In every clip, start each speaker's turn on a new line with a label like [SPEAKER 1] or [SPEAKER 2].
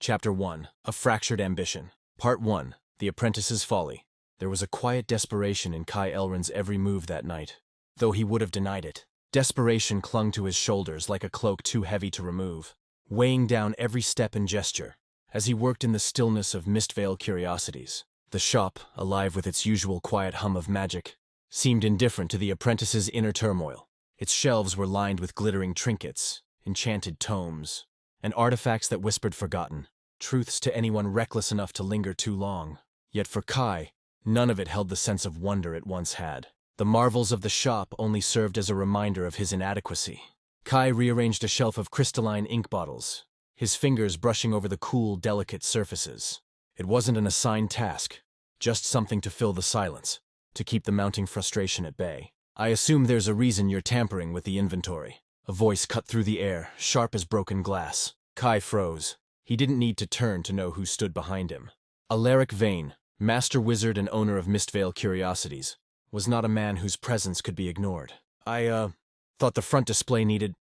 [SPEAKER 1] Chapter 1. A Fractured Ambition. Part 1. The Apprentice's Folly. There was a quiet desperation in Kai Elrond's every move that night, though he would have denied it. Desperation clung to his shoulders like a cloak too heavy to remove, weighing down every step and gesture. As he worked in the stillness of Mistveil Curiosities, the shop, alive with its usual quiet hum of magic, seemed indifferent to the apprentice's inner turmoil. Its shelves were lined with glittering trinkets, enchanted tomes, and artifacts that whispered forgotten truths to anyone reckless enough to linger too long. Yet for Kai, none of it held the sense of wonder it once had. The marvels of the shop only served as a reminder of his inadequacy. Kai rearranged a shelf of crystalline ink bottles, his fingers brushing over the cool, delicate surfaces. It wasn't an assigned task, just something to fill the silence, to keep the mounting frustration at bay. "I assume there's a reason you're tampering with the inventory." A voice cut through the air, sharp as broken glass. Kai froze. He didn't need to turn to know who stood behind him. Alaric Vane, master wizard and owner of Mistveil Curiosities, was not a man whose presence could be ignored. I thought the front display needed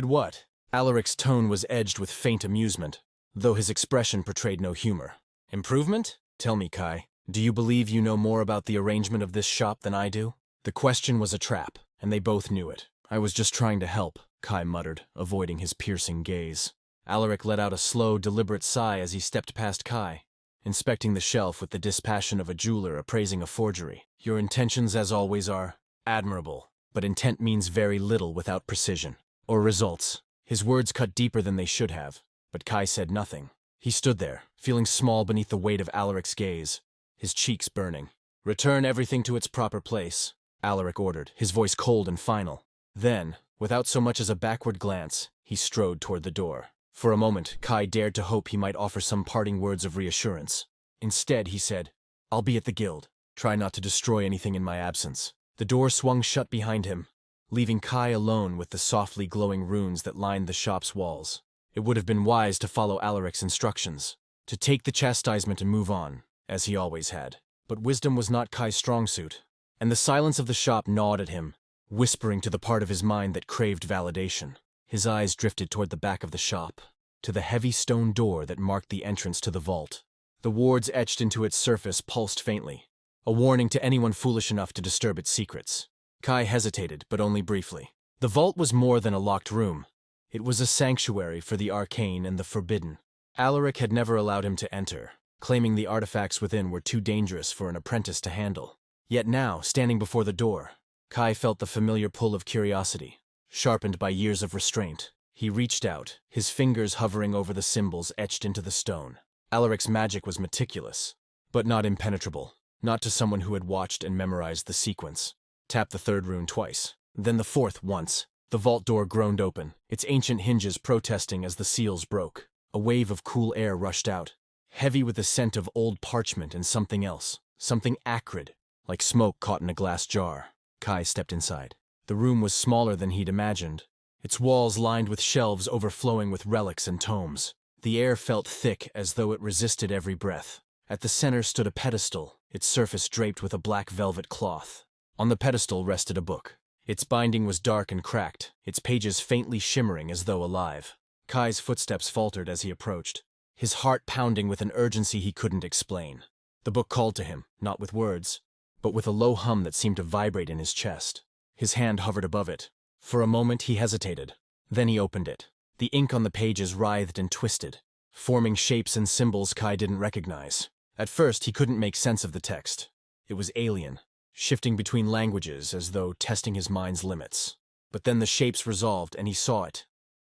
[SPEAKER 1] what?" Alaric's tone was edged with faint amusement, though his expression portrayed no humor. "Improvement? Tell me, Kai, do you believe you know more about the arrangement of this shop than I do?" The question was a trap, and they both knew it. "I was just trying to help," Kai muttered, avoiding his piercing gaze. Alaric let out a slow, deliberate sigh as he stepped past Kai, inspecting the shelf with the dispassion of a jeweler appraising a forgery. "Your intentions, as always, are admirable, but intent means very little without precision or results." His words cut deeper than they should have, but Kai said nothing. He stood there, feeling small beneath the weight of Alaric's gaze, his cheeks burning. "Return everything to its proper place," Alaric ordered, his voice cold and final. Then, without so much as a backward glance, he strode toward the door. For a moment, Kai dared to hope he might offer some parting words of reassurance. Instead, he said, "I'll be at the guild. Try not to destroy anything in my absence." The door swung shut behind him, leaving Kai alone with the softly glowing runes that lined the shop's walls. It would have been wise to follow Alaric's instructions, to take the chastisement and move on, as he always had. But wisdom was not Kai's strong suit, and the silence of the shop gnawed at him, whispering to the part of his mind that craved validation. His eyes drifted toward the back of the shop, to the heavy stone door that marked the entrance to the vault. The wards etched into its surface pulsed faintly, a warning to anyone foolish enough to disturb its secrets. Kai hesitated, but only briefly. The vault was more than a locked room. It was a sanctuary for the arcane and the forbidden. Alaric had never allowed him to enter, claiming the artifacts within were too dangerous for an apprentice to handle. Yet now, standing before the door, Kai felt the familiar pull of curiosity, sharpened by years of restraint. He reached out, his fingers hovering over the symbols etched into the stone. Alaric's magic was meticulous, but not impenetrable, not to someone who had watched and memorized the sequence. Tap the third rune twice, then the fourth once. The vault door groaned open, its ancient hinges protesting as the seals broke. A wave of cool air rushed out, heavy with the scent of old parchment and something else, something acrid, like smoke caught in a glass jar. Kai stepped inside. The room was smaller than he'd imagined, its walls lined with shelves overflowing with relics and tomes. The air felt thick as though it resisted every breath. At the center stood a pedestal, its surface draped with a black velvet cloth. On the pedestal rested a book. Its binding was dark and cracked, its pages faintly shimmering as though alive. Kai's footsteps faltered as he approached, his heart pounding with an urgency he couldn't explain. The book called to him, not with words, but with a low hum that seemed to vibrate in his chest. His hand hovered above it. For a moment he hesitated. Then he opened it. The ink on the pages writhed and twisted, forming shapes and symbols Kai didn't recognize. At first he couldn't make sense of the text. It was alien, shifting between languages as though testing his mind's limits. But then the shapes resolved and he saw it.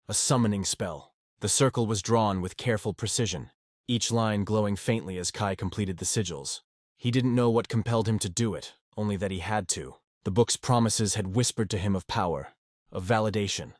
[SPEAKER 1] A summoning spell. The circle was drawn with careful precision, each line glowing faintly as Kai completed the sigils. He didn't know what compelled him to do it, only that he had to. The book's promises had whispered to him of power, of validation,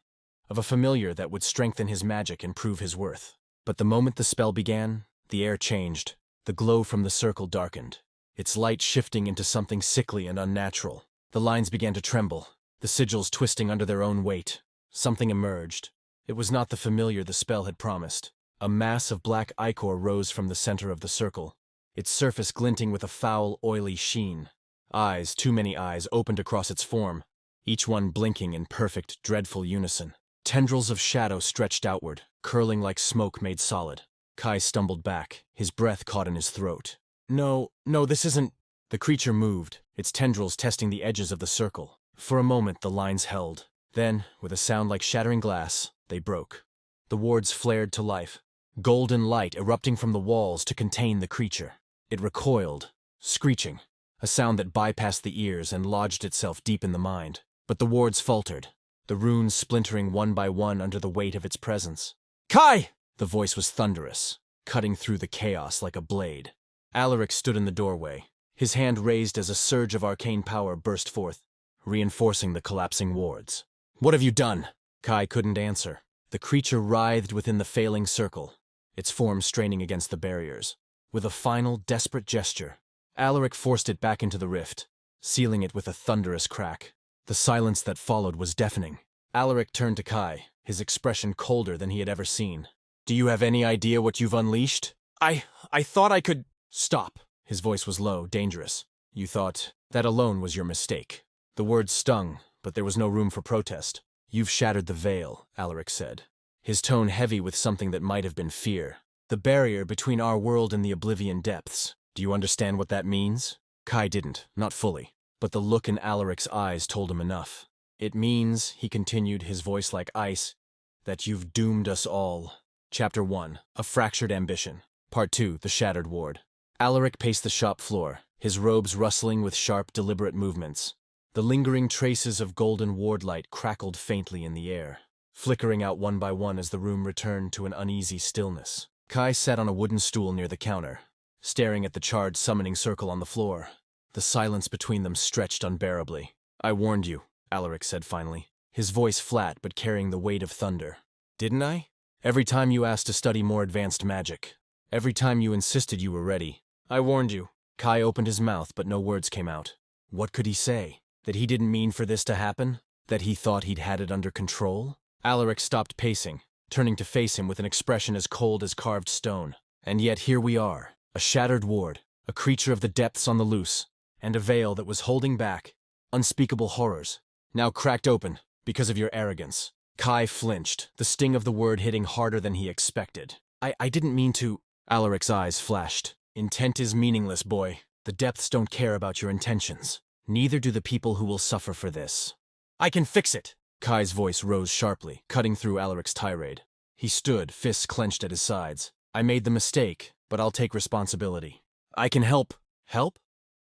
[SPEAKER 1] of a familiar that would strengthen his magic and prove his worth. But the moment the spell began, the air changed. The glow from the circle darkened, its light shifting into something sickly and unnatural. The lines began to tremble, the sigils twisting under their own weight. Something emerged. It was not the familiar the spell had promised. A mass of black ichor rose from the center of the circle, its surface glinting with a foul, oily sheen. Eyes, too many eyes, opened across its form, each one blinking in perfect, dreadful unison. Tendrils of shadow stretched outward, curling like smoke made solid. Kai stumbled back, his breath caught in his throat. No, this isn't. The creature moved, its tendrils testing the edges of the circle. For a moment, the lines held. Then, with a sound like shattering glass, they broke. The wards flared to life, golden light erupting from the walls to contain the creature. It recoiled, screeching, a sound that bypassed the ears and lodged itself deep in the mind. But the wards faltered, the runes splintering one by one under the weight of its presence. Kai! The voice was thunderous, cutting through the chaos like a blade. Alaric stood in the doorway, his hand raised as a surge of arcane power burst forth, reinforcing the collapsing wards. What have you done? Kai couldn't answer. The creature writhed within the failing circle, its form straining against the barriers. With a final, desperate gesture, Alaric forced it back into the rift, sealing it with a thunderous crack. The silence that followed was deafening. Alaric turned to Kai, his expression colder than he had ever seen. Do you have any idea what you've unleashed? I thought I could... Stop. His voice was low, dangerous. You thought that alone was your mistake. The words stung, but there was no room for protest. You've shattered the veil, Alaric said, his tone heavy with something that might have been fear. The barrier between our world and the oblivion depths. Do you understand what that means? Kai didn't, not fully, but the look in Alaric's eyes told him enough. It means, he continued, his voice like ice, that you've doomed us all. Chapter 1, A Fractured Ambition. Part 2, The Shattered Ward. Alaric paced the shop floor, his robes rustling with sharp, deliberate movements. The lingering traces of golden ward light crackled faintly in the air, flickering out one by one as the room returned to an uneasy stillness. Kai sat on a wooden stool near the counter, staring at the charred summoning circle on the floor. The silence between them stretched unbearably. I warned you, Alaric said finally, his voice flat but carrying the weight of thunder. Didn't I? Every time you asked to study more advanced magic. Every time you insisted you were ready. I warned you. Kai opened his mouth, but no words came out. What could he say? That he didn't mean for this to happen? That he thought he'd had it under control? Alaric stopped pacing, turning to face him with an expression as cold as carved stone. And yet here we are, a shattered ward, a creature of the depths on the loose, and a veil that was holding back unspeakable horrors, now cracked open because of your arrogance. Kai flinched, the sting of the word hitting harder than he expected. I didn't mean to... Alaric's eyes flashed. Intent is meaningless, boy. The depths don't care about your intentions. Neither do the people who will suffer for this. I can fix it! Kai's voice rose sharply, cutting through Alaric's tirade. He stood, fists clenched at his sides. I made the mistake, but I'll take responsibility. I can help. Help?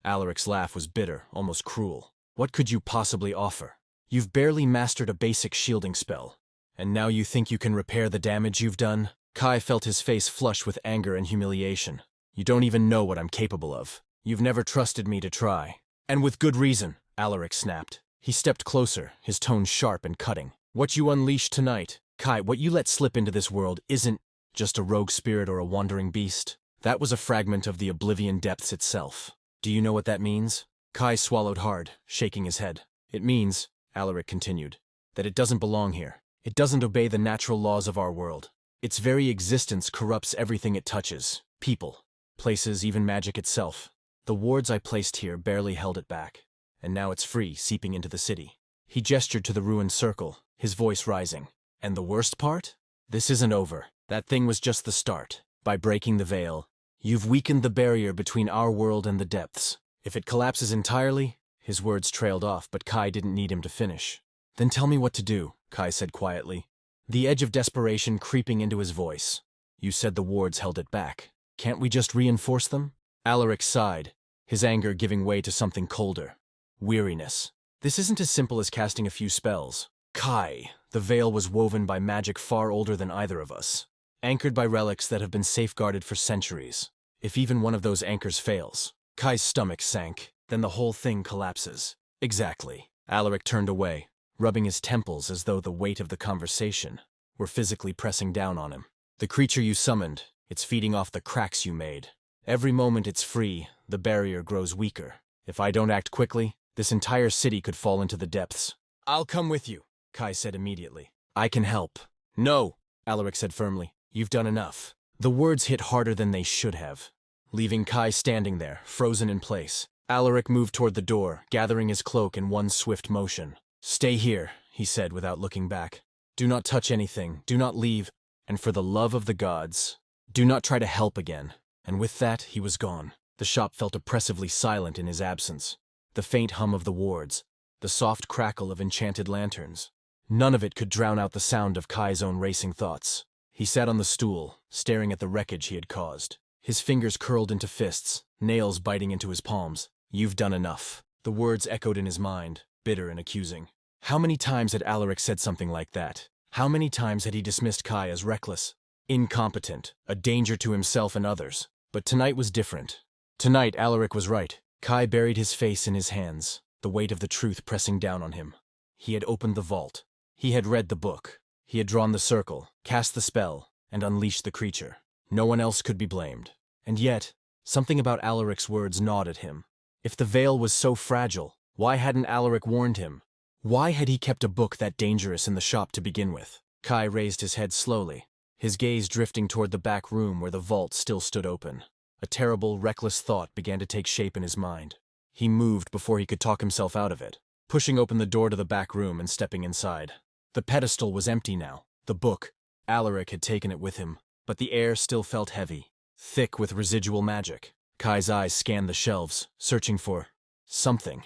[SPEAKER 1] Alaric's laugh was bitter, almost cruel. What could you possibly offer? You've barely mastered a basic shielding spell, and now you think you can repair the damage you've done? Kai felt his face flush with anger and humiliation. You don't even know what I'm capable of. You've never trusted me to try. And with good reason, Alaric snapped. He stepped closer, his tone sharp and cutting. What you unleashed tonight, Kai, what you let slip into this world isn't just a rogue spirit or a wandering beast. That was a fragment of the oblivion depths itself. Do you know what that means? Kai swallowed hard, shaking his head. It means, Alaric continued, that it doesn't belong here. It doesn't obey the natural laws of our world. Its very existence corrupts everything it touches. People, places, even magic itself. The wards I placed here barely held it back, and now it's free, seeping into the city. He gestured to the ruined circle, his voice rising. And the worst part? This isn't over. That thing was just the start. By breaking the veil, you've weakened the barrier between our world and the depths. If it collapses entirely... His words trailed off, but Kai didn't need him to finish. Then tell me what to do, Kai said quietly, the edge of desperation creeping into his voice. You said the wards held it back. Can't we just reinforce them? Alaric sighed, his anger giving way to something colder. Weariness. This isn't as simple as casting a few spells. Kai, the veil was woven by magic far older than either of us, anchored by relics that have been safeguarded for centuries. If even one of those anchors fails, Kai's stomach sank, then the whole thing collapses. Exactly. Alaric turned away, rubbing his temples as though the weight of the conversation were physically pressing down on him. The creature you summoned, it's feeding off the cracks you made. Every moment it's free, the barrier grows weaker. If I don't act quickly, this entire city could fall into the depths. I'll come with you, Kai said immediately. I can help. No, Alaric said firmly. You've done enough. The words hit harder than they should have, leaving Kai standing there, frozen in place. Alaric moved toward the door, gathering his cloak in one swift motion. Stay here, he said without looking back. Do not touch anything, do not leave, and for the love of the gods, Do not try to help again. And with that, he was gone. The shop felt oppressively silent in his absence. The faint hum of the wards, the soft crackle of enchanted lanterns. None of it could drown out the sound of Kai's own racing thoughts. He sat on the stool, staring at the wreckage he had caused. His fingers curled into fists, nails biting into his palms. You've done enough. The words echoed in his mind, bitter and accusing. How many times had Alaric said something like that? How many times had he dismissed Kai as reckless, incompetent, a danger to himself and others? But tonight was different. Tonight, Alaric was right. Kai buried his face in his hands, the weight of the truth pressing down on him. He had opened the vault. He had read the book. He had drawn the circle, cast the spell, and unleashed the creature. No one else could be blamed. And yet, something about Alaric's words gnawed at him. If the veil was so fragile, why hadn't Alaric warned him? Why had he kept a book that dangerous in the shop to begin with? Kai raised his head slowly, his gaze drifting toward the back room where the vault still stood open. A terrible, reckless thought began to take shape in his mind. He moved before he could talk himself out of it, pushing open the door to the back room and stepping inside. The pedestal was empty now. The book, Alaric had taken it with him, but the air still felt heavy, thick with residual magic. Kai's eyes scanned the shelves, searching for something,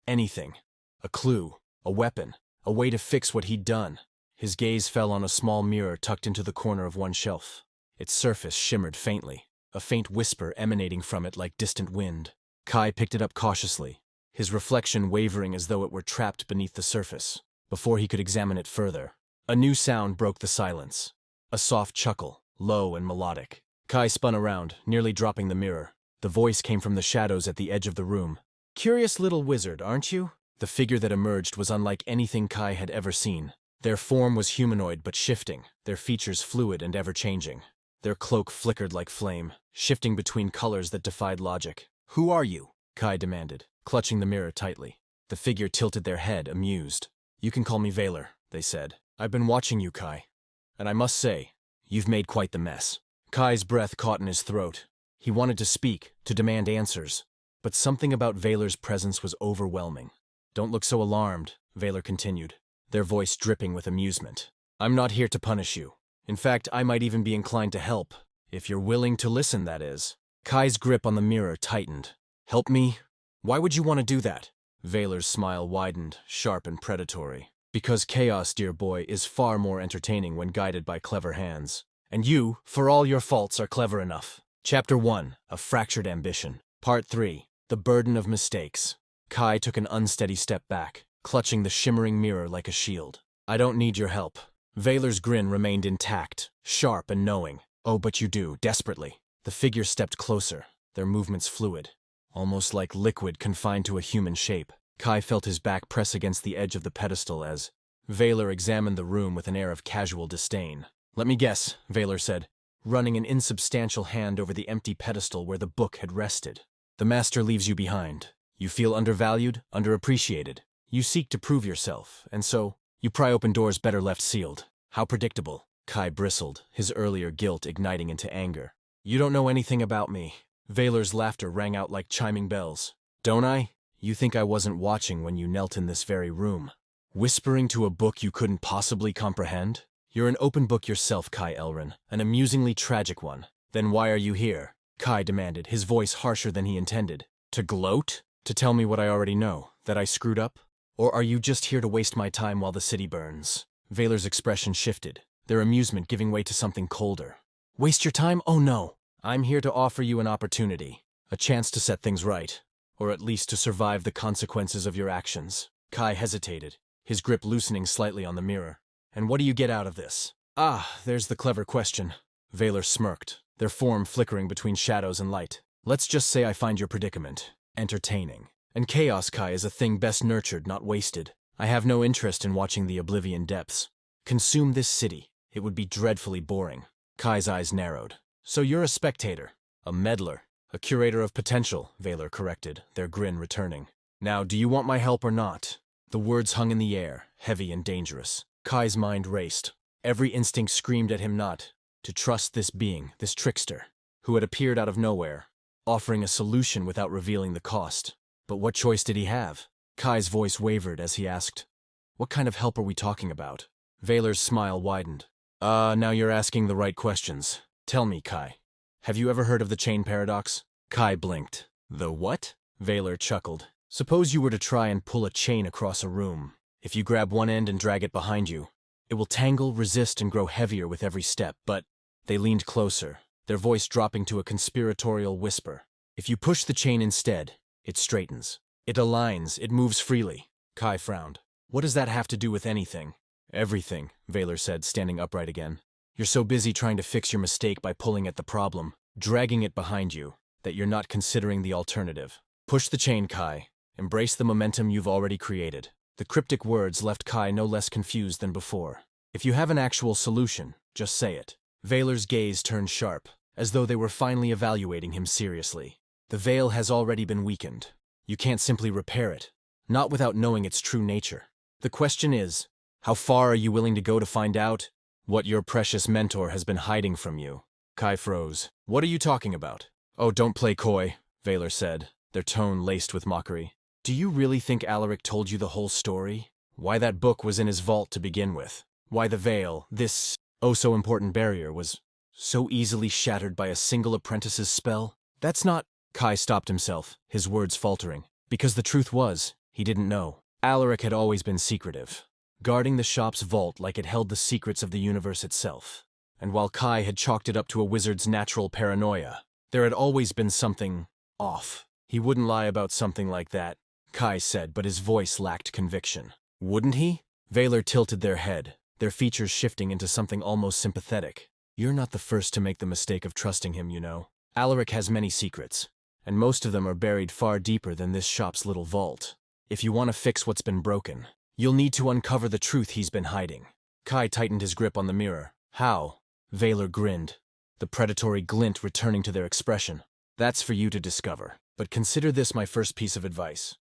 [SPEAKER 1] anything, a clue, a weapon, a way to fix what he'd done. His gaze fell on a small mirror tucked into the corner of one shelf. Its surface shimmered faintly, a faint whisper emanating from it like distant wind. Kai picked it up cautiously, his reflection wavering as though it were trapped beneath the surface. Before he could examine it further, a new sound broke the silence. A soft chuckle, low and melodic. Kai spun around, nearly dropping the mirror. The voice came from the shadows at the edge of the room. "Curious little wizard, aren't you?" The figure that emerged was unlike anything Kai had ever seen. Their form was humanoid but shifting, their features fluid and ever-changing. Their cloak flickered like flame, shifting between colors that defied logic. "Who are you?" Kai demanded, clutching the mirror tightly. The figure tilted their head, amused. "You can call me Veylor," they said. "I've been watching you, Kai. And I must say, you've made quite the mess." Kai's breath caught in his throat. He wanted to speak, to demand answers. But something about Veylor's presence was overwhelming. "Don't look so alarmed," Veylor continued, their voice dripping with amusement. "I'm not here to punish you. In fact, I might even be inclined to help. If you're willing to listen, that is." Kai's grip on the mirror tightened. "Help me? Why would you want to do that?" Veylor's smile widened, sharp and predatory. "Because chaos, dear boy, is far more entertaining when guided by clever hands. And you, for all your faults, are clever enough." Chapter 1, A Fractured Ambition. Part 3, The Burden of Mistakes. Kai took an unsteady step back, clutching the shimmering mirror like a shield. "I don't need your help." Veylor's grin remained intact, sharp and knowing. "Oh, but you do, desperately." The figure stepped closer, their movements fluid, almost like liquid confined to a human shape. Kai felt his back press against the edge of the pedestal as Veylor examined the room with an air of casual disdain. "Let me guess," Veylor said, running an insubstantial hand over the empty pedestal where the book had rested. "The master leaves you behind. You feel undervalued, underappreciated. You seek to prove yourself, and so you pry open doors better left sealed. How predictable." Kai bristled, his earlier guilt igniting into anger. "You don't know anything about me." Veylor's laughter rang out like chiming bells. "Don't I? You think I wasn't watching when you knelt in this very room, whispering to a book you couldn't possibly comprehend? You're an open book yourself, Kai Elrin, an amusingly tragic one. Then why are you here?" Kai demanded, his voice harsher than he intended. "To gloat? To tell me what I already know, that I screwed up? Or are you just here to waste my time while the city burns?" Veylor's expression shifted, their amusement giving way to something colder. "Waste your time? Oh no. I'm here to offer you an opportunity, a chance to set things right. Or at least to survive the consequences of your actions." Kai hesitated, his grip loosening slightly on the mirror. "And what do you get out of this?" "Ah, there's the clever question." Veylor smirked, their form flickering between shadows and light. "Let's just say I find your predicament entertaining. And chaos, Kai, is a thing best nurtured, not wasted. I have no interest in watching the oblivion depths. Consume this city. It would be dreadfully boring." Kai's eyes narrowed. "So you're a spectator, a meddler. A curator of potential," Veylor corrected, their grin returning. "Now, do you want my help or not?" The words hung in the air, heavy and dangerous. Kai's mind raced. Every instinct screamed at him not to trust this being, this trickster, who had appeared out of nowhere, offering a solution without revealing the cost. But what choice did he have? Kai's voice wavered as he asked, "What kind of help are we talking about?" Veylor's smile widened. Now you're asking the right questions." Tell me, Kai. Have you ever heard of the chain paradox? Kai blinked. The what? Veylor chuckled. Suppose you were to try and pull a chain across a room. If you grab one end and drag it behind you, it will tangle, resist, and grow heavier with every step, but they leaned closer, their voice dropping to a conspiratorial whisper. If you push the chain instead, it straightens. It aligns, it moves freely. Kai frowned. What does that have to do with anything? Everything, Veylor said, standing upright again. You're so busy trying to fix your mistake by pulling at the problem, dragging it behind you, that you're not considering the alternative. Push the chain, Kai. Embrace the momentum you've already created. The cryptic words left Kai no less confused than before. If you have an actual solution, just say it. Veylor's gaze turned sharp, as though they were finally evaluating him seriously. The veil has already been weakened. You can't simply repair it, not without knowing its true nature. The question is, how far are you willing to go to find out what your precious mentor has been hiding from you? Kai froze. What are you talking about? Oh, don't play coy, Veylor said, their tone laced with mockery. Do you really think Alaric told you the whole story? Why that book was in his vault to begin with? Why the veil, this oh-so-important barrier, was so easily shattered by a single apprentice's spell? That's not— Kai stopped himself, his words faltering. Because the truth was, he didn't know. Alaric had always been secretive, guarding the shop's vault like it held the secrets of the universe itself. And while Kai had chalked it up to a wizard's natural paranoia, there had always been something off. He wouldn't lie about something like that, Kai said, but his voice lacked conviction. Wouldn't he? Veylor tilted their head, their features shifting into something almost sympathetic. You're not the first to make the mistake of trusting him, you know. Alaric has many secrets, and most of them are buried far deeper than this shop's little vault. If you want to fix what's been broken, you'll need to uncover the truth he's been hiding. Kai tightened his grip on the mirror. How? Veylor grinned, the predatory glint returning to their expression. That's for you to discover. But consider this my first piece of advice.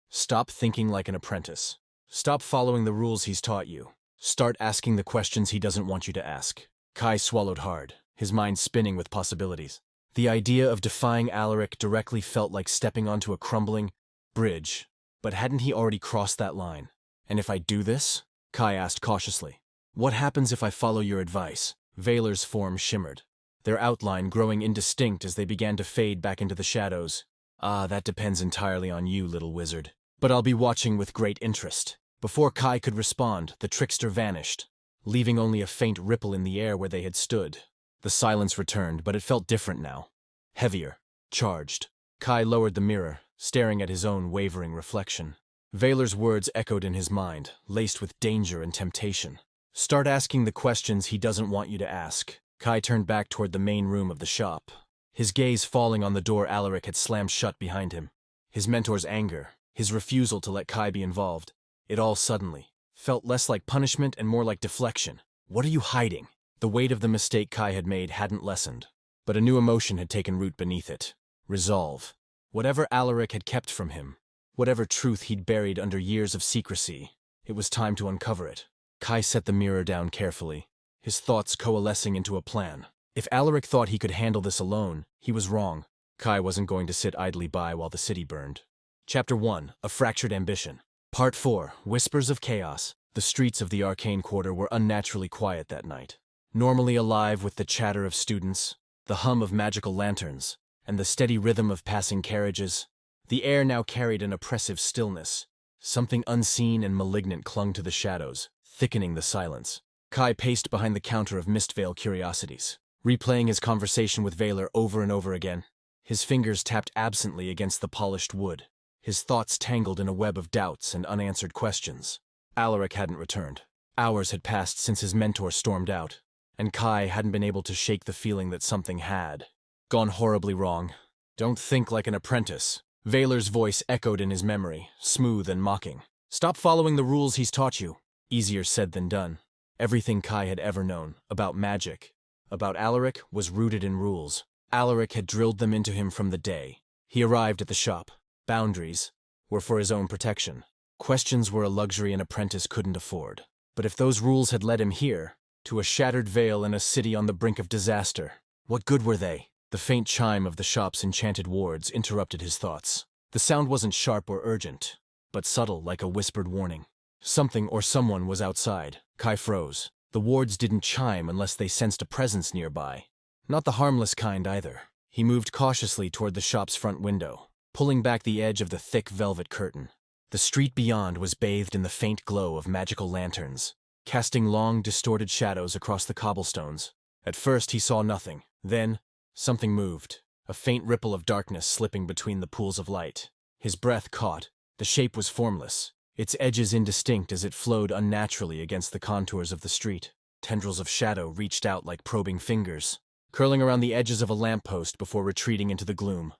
[SPEAKER 1] Stop thinking like an apprentice. Stop following the rules he's taught you. Start asking the questions he doesn't want you to ask. Kai swallowed hard, his mind spinning with possibilities. The idea of defying Alaric directly felt like stepping onto a crumbling bridge. But hadn't he already crossed that line? And if I do this? Kai asked cautiously. What happens if I follow your advice? Veylor's form shimmered, their outline growing indistinct as they began to fade back into the shadows. Ah, that depends entirely on you, little wizard. But I'll be watching with great interest. Before Kai could respond, the trickster vanished, leaving only a faint ripple in the air where they had stood. The silence returned, but it felt different now. Heavier, charged. Kai lowered the mirror, staring at his own wavering reflection. Veylor's words echoed in his mind, laced with danger and temptation. Start asking the questions he doesn't want you to ask. Kai turned back toward the main room of the shop, his gaze falling on the door Alaric had slammed shut behind him. His mentor's anger, his refusal to let Kai be involved, it all suddenly felt less like punishment and more like deflection. What are you hiding? The weight of the mistake Kai had made hadn't lessened, but a new emotion had taken root beneath it. Resolve. Whatever Alaric had kept from him, whatever truth he'd buried under years of secrecy, it was time to uncover it. Kai set the mirror down carefully, his thoughts coalescing into a plan. If Alaric thought he could handle this alone, he was wrong. Kai wasn't going to sit idly by while the city burned. Chapter 1. A Fractured Ambition. Part 4. Whispers of Chaos. The streets of the Arcane Quarter were unnaturally quiet that night. Normally alive with the chatter of students, the hum of magical lanterns, and the steady rhythm of passing carriages, the air now carried an oppressive stillness. Something unseen and malignant clung to the shadows, thickening the silence. Kai paced behind the counter of Mistvale curiosities, replaying his conversation with Veylor over and over again. His fingers tapped absently against the polished wood, his thoughts tangled in a web of doubts and unanswered questions. Alaric hadn't returned. Hours had passed since his mentor stormed out, and Kai hadn't been able to shake the feeling that something had gone horribly wrong. Don't think like an apprentice. Veylor's voice echoed in his memory, smooth and mocking. Stop following the rules he's taught you. Easier said than done. Everything Kai had ever known about magic, about Alaric, was rooted in rules. Alaric had drilled them into him from the day he arrived at the shop. Boundaries were for his own protection. Questions were a luxury an apprentice couldn't afford. But if those rules had led him here, to a shattered veil in a city on the brink of disaster, what good were they? The faint chime of the shop's enchanted wards interrupted his thoughts. The sound wasn't sharp or urgent, but subtle like a whispered warning. Something or someone was outside. Kai froze. The wards didn't chime unless they sensed a presence nearby. Not the harmless kind either. He moved cautiously toward the shop's front window, pulling back the edge of the thick velvet curtain. The street beyond was bathed in the faint glow of magical lanterns, casting long, distorted shadows across the cobblestones. At first he saw nothing. Then, something moved, a faint ripple of darkness slipping between the pools of light. His breath caught. The shape was formless, its edges indistinct as it flowed unnaturally against the contours of the street. Tendrils of shadow reached out like probing fingers, curling around the edges of a lamppost before retreating into the gloom.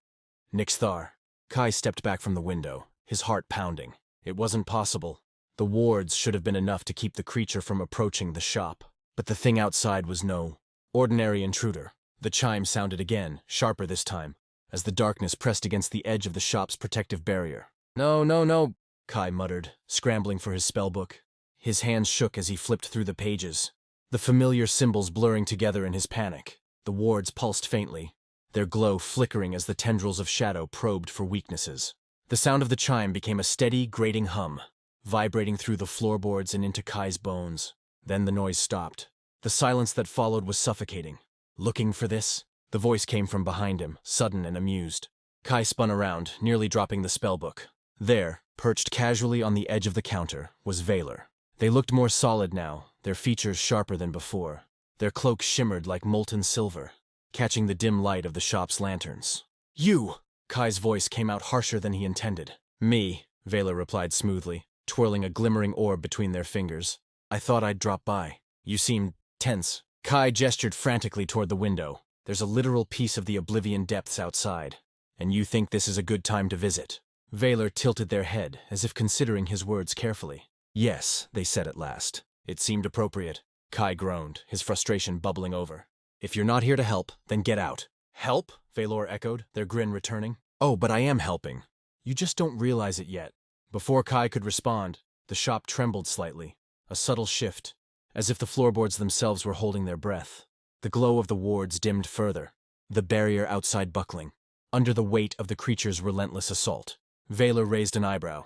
[SPEAKER 1] Nyxthar. Kai stepped back from the window, his heart pounding. It wasn't possible. The wards should have been enough to keep the creature from approaching the shop. But the thing outside was no ordinary intruder. The chime sounded again, sharper this time, as the darkness pressed against the edge of the shop's protective barrier. No, no, no, Kai muttered, scrambling for his spellbook. His hands shook as he flipped through the pages, the familiar symbols blurring together in his panic. The wards pulsed faintly, their glow flickering as the tendrils of shadow probed for weaknesses. The sound of the chime became a steady, grating hum, vibrating through the floorboards and into Kai's bones. Then the noise stopped. The silence that followed was suffocating. Looking for this? The voice came from behind him, sudden and amused. Kai spun around, nearly dropping the spellbook. There, perched casually on the edge of the counter, was Veylor. They looked more solid now, their features sharper than before. Their cloaks shimmered like molten silver, catching the dim light of the shop's lanterns. You! Kai's voice came out harsher than he intended. Me, Veylor replied smoothly, twirling a glimmering orb between their fingers. I thought I'd drop by. You seemed tense. Kai gestured frantically toward the window. There's a literal piece of the oblivion depths outside, and you think this is a good time to visit. Veylor tilted their head, as if considering his words carefully. Yes, they said at last. It seemed appropriate. Kai groaned, his frustration bubbling over. If you're not here to help, then get out. Help? Veylor echoed, their grin returning. Oh, but I am helping. You just don't realize it yet. Before Kai could respond, the shop trembled slightly, a subtle shift, as if the floorboards themselves were holding their breath. The glow of the wards dimmed further, the barrier outside buckling, under the weight of the creature's relentless assault. Veylor raised an eyebrow.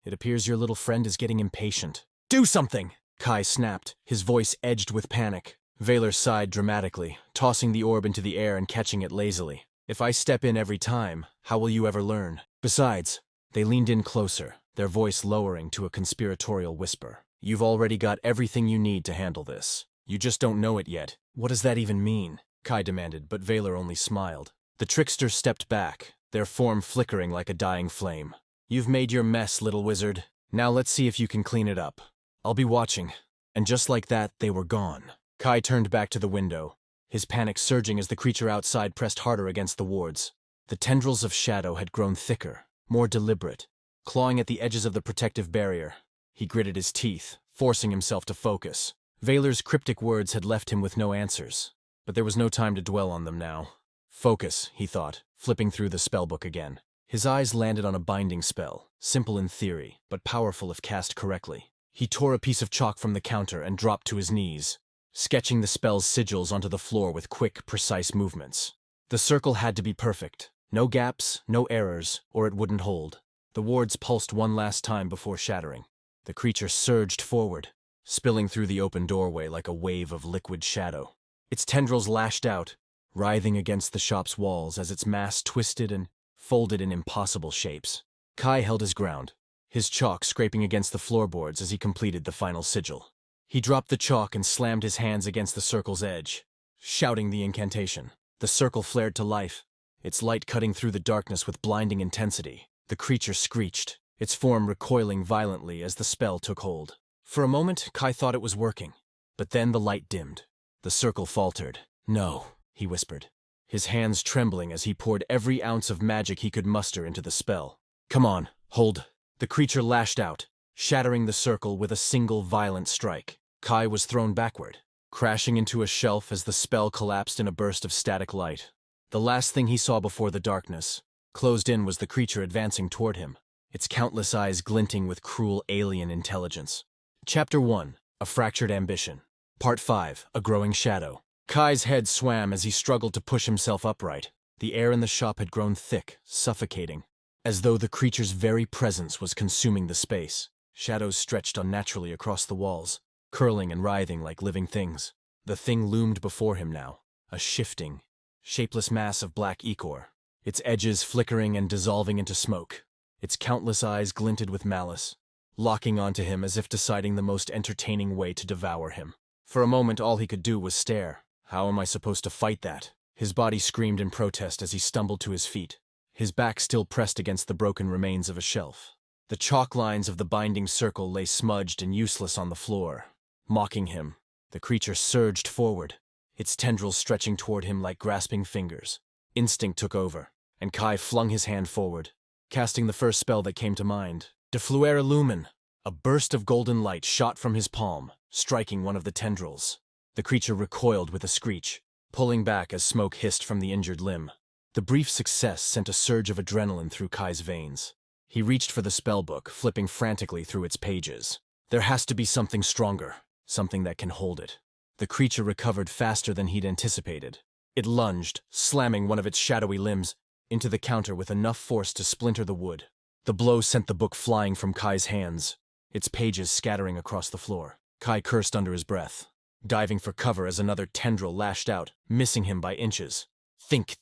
[SPEAKER 1] It appears your little friend is getting impatient. Do something! Kai snapped, his voice edged with panic. Veylor sighed dramatically, tossing the orb into the air and catching it lazily. If I step in every time, how will you ever learn? Besides, they leaned in closer, their voice lowering to a conspiratorial whisper. You've already got everything you need to handle this. You just don't know it yet. What does that even mean? Kai demanded, but Veylor only smiled. The tricksters stepped back, their form flickering like a dying flame. You've made your mess, little wizard. Now let's see if you can clean it up. I'll be watching. And just like that, they were gone. Kai turned back to the window, his panic surging as the creature outside pressed harder against the wards. The tendrils of shadow had grown thicker, more deliberate, clawing at the edges of the protective barrier. He gritted his teeth, forcing himself to focus. Veylor's cryptic words had left him with no answers, but there was no time to dwell on them now. Focus, he thought, flipping through the spellbook again. His eyes landed on a binding spell, simple in theory, but powerful if cast correctly. He tore a piece of chalk from the counter and dropped to his knees, sketching the spell's sigils onto the floor with quick, precise movements. The circle had to be perfect. No gaps, no errors, or it wouldn't hold. The wards pulsed one last time before shattering. The creature surged forward, spilling through the open doorway like a wave of liquid shadow. Its tendrils lashed out, writhing against the shop's walls as its mass twisted and folded in impossible shapes. Kai held his ground, his chalk scraping against the floorboards as he completed the final sigil. He dropped the chalk and slammed his hands against the circle's edge, shouting the incantation. The circle flared to life, its light cutting through the darkness with blinding intensity. The creature screeched, its form recoiling violently as the spell took hold. For a moment, Kai thought it was working, but then the light dimmed. The circle faltered. No, he whispered, his hands trembling as he poured every ounce of magic he could muster into the spell. Come on, hold. The creature lashed out, shattering the circle with a single violent strike. Kai was thrown backward, crashing into a shelf as the spell collapsed in a burst of static light. The last thing he saw before the darkness, closed in, was the creature advancing toward him, its countless eyes glinting with cruel alien intelligence. Chapter 1. A Fractured Ambition. Part 5. A Growing Shadow. Kai's head swam as he struggled to push himself upright. The air in the shop had grown thick, suffocating, as though the creature's very presence was consuming the space. Shadows stretched unnaturally across the walls, curling and writhing like living things. The thing loomed before him now, a shifting, shapeless mass of black ichor, its edges flickering and dissolving into smoke. Its countless eyes glinted with malice, locking onto him as if deciding the most entertaining way to devour him. For a moment, all he could do was stare. How am I supposed to fight that? His body screamed in protest as he stumbled to his feet, his back still pressed against the broken remains of a shelf. The chalk lines of the binding circle lay smudged and useless on the floor. Mocking him, the creature surged forward, its tendrils stretching toward him like grasping fingers. Instinct took over, and Kai flung his hand forward, casting the first spell that came to mind. Defluere Lumen! A burst of golden light shot from his palm, striking one of the tendrils. The creature recoiled with a screech, pulling back as smoke hissed from the injured limb. The brief success sent a surge of adrenaline through Kai's veins. He reached for the spellbook, flipping frantically through its pages. There has to be something stronger, something that can hold it. The creature recovered faster than he'd anticipated. It lunged, slamming one of its shadowy limbs into the counter with enough force to splinter the wood. The blow sent the book flying from Kai's hands, its pages scattering across the floor. Kai cursed under his breath, diving for cover as another tendril lashed out, missing him by inches. Think,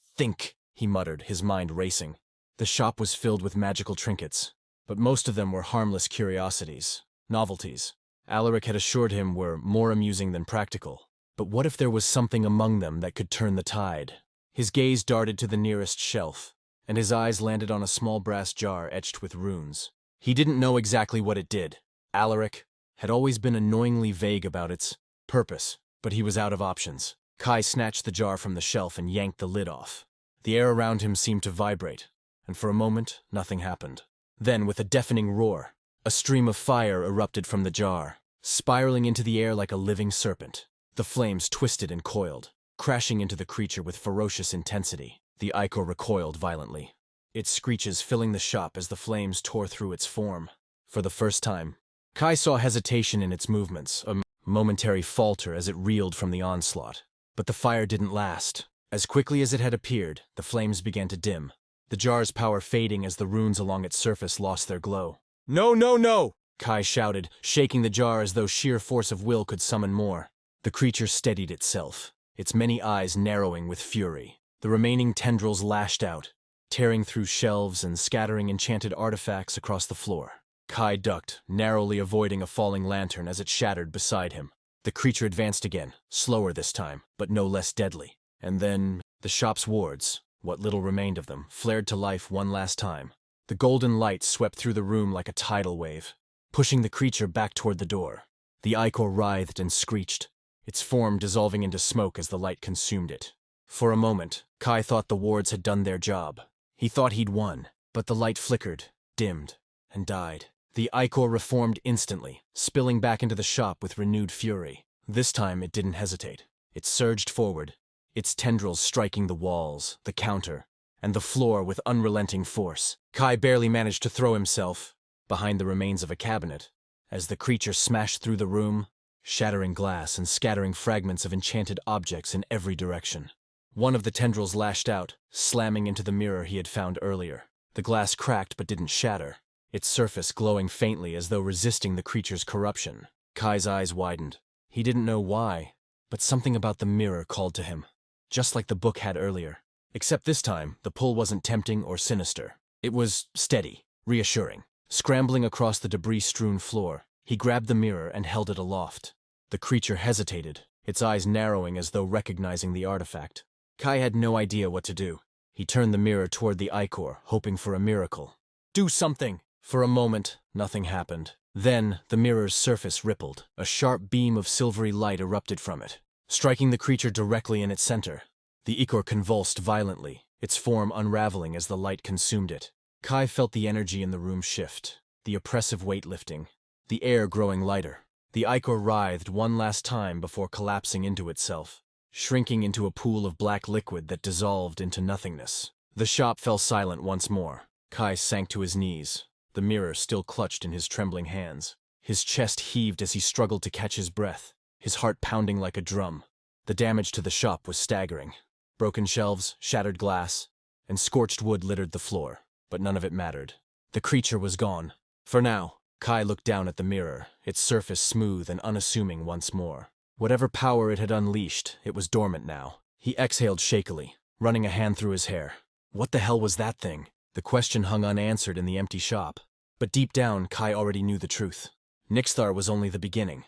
[SPEAKER 1] he muttered, his mind racing. The shop was filled with magical trinkets, but most of them were harmless curiosities, novelties. Alaric had assured him were more amusing than practical. But what if there was something among them that could turn the tide? His gaze darted to the nearest shelf, and his eyes landed on a small brass jar etched with runes. He didn't know exactly what it did. Alaric had always been annoyingly vague about its purpose, but he was out of options. Kai snatched the jar from the shelf and yanked the lid off. The air around him seemed to vibrate, and for a moment, nothing happened. Then, with a deafening roar, a stream of fire erupted from the jar, spiraling into the air like a living serpent. The flames twisted and coiled, crashing into the creature with ferocious intensity. The ichor recoiled violently, its screeches filling the shop as the flames tore through its form. For the first time, Kai saw hesitation in its movements, a momentary falter as it reeled from the onslaught. But the fire didn't last. As quickly as it had appeared, the flames began to dim, the jar's power fading as the runes along its surface lost their glow. "No, no, no!" Kai shouted, shaking the jar as though sheer force of will could summon more. The creature steadied itself, its many eyes narrowing with fury. The remaining tendrils lashed out, tearing through shelves and scattering enchanted artifacts across the floor. Kai ducked, narrowly avoiding a falling lantern as it shattered beside him. The creature advanced again, slower this time, but no less deadly. And then, the shop's wards, what little remained of them, flared to life one last time. The golden light swept through the room like a tidal wave, pushing the creature back toward the door. The ichor writhed and screeched, its form dissolving into smoke as the light consumed it. For a moment, Kai thought the wards had done their job. He thought he'd won, but the light flickered, dimmed, and died. The ichor reformed instantly, spilling back into the shop with renewed fury. This time it didn't hesitate. It surged forward, its tendrils striking the walls, the counter, and the floor with unrelenting force. Kai barely managed to throw himself behind the remains of a cabinet as the creature smashed through the room, shattering glass and scattering fragments of enchanted objects in every direction. One of the tendrils lashed out, slamming into the mirror he had found earlier. The glass cracked but didn't shatter, its surface glowing faintly as though resisting the creature's corruption. Kai's eyes widened. He didn't know why, but something about the mirror called to him, just like the book had earlier. Except this time, the pull wasn't tempting or sinister. It was steady, reassuring. Scrambling across the debris-strewn floor, he grabbed the mirror and held it aloft. The creature hesitated, its eyes narrowing as though recognizing the artifact. Kai had no idea what to do. He turned the mirror toward the ichor, hoping for a miracle. "Do something!" For a moment, nothing happened. Then, the mirror's surface rippled. A sharp beam of silvery light erupted from it, striking the creature directly in its center. The ichor convulsed violently, its form unraveling as the light consumed it. Kai felt the energy in the room shift, the oppressive weight lifting, the air growing lighter. The ichor writhed one last time before collapsing into itself, shrinking into a pool of black liquid that dissolved into nothingness. The shop fell silent once more. Kai sank to his knees, the mirror still clutched in his trembling hands. His chest heaved as he struggled to catch his breath, his heart pounding like a drum. The damage to the shop was staggering. Broken shelves, shattered glass, and scorched wood littered the floor, but none of it mattered. The creature was gone. For now. Kai looked down at the mirror, its surface smooth and unassuming once more. Whatever power it had unleashed, it was dormant now, He exhaled shakily, running a hand through his hair. What the hell was that thing? The question hung unanswered in the empty shop. But deep down, Kai already knew the truth. Nyxthar was only the beginning.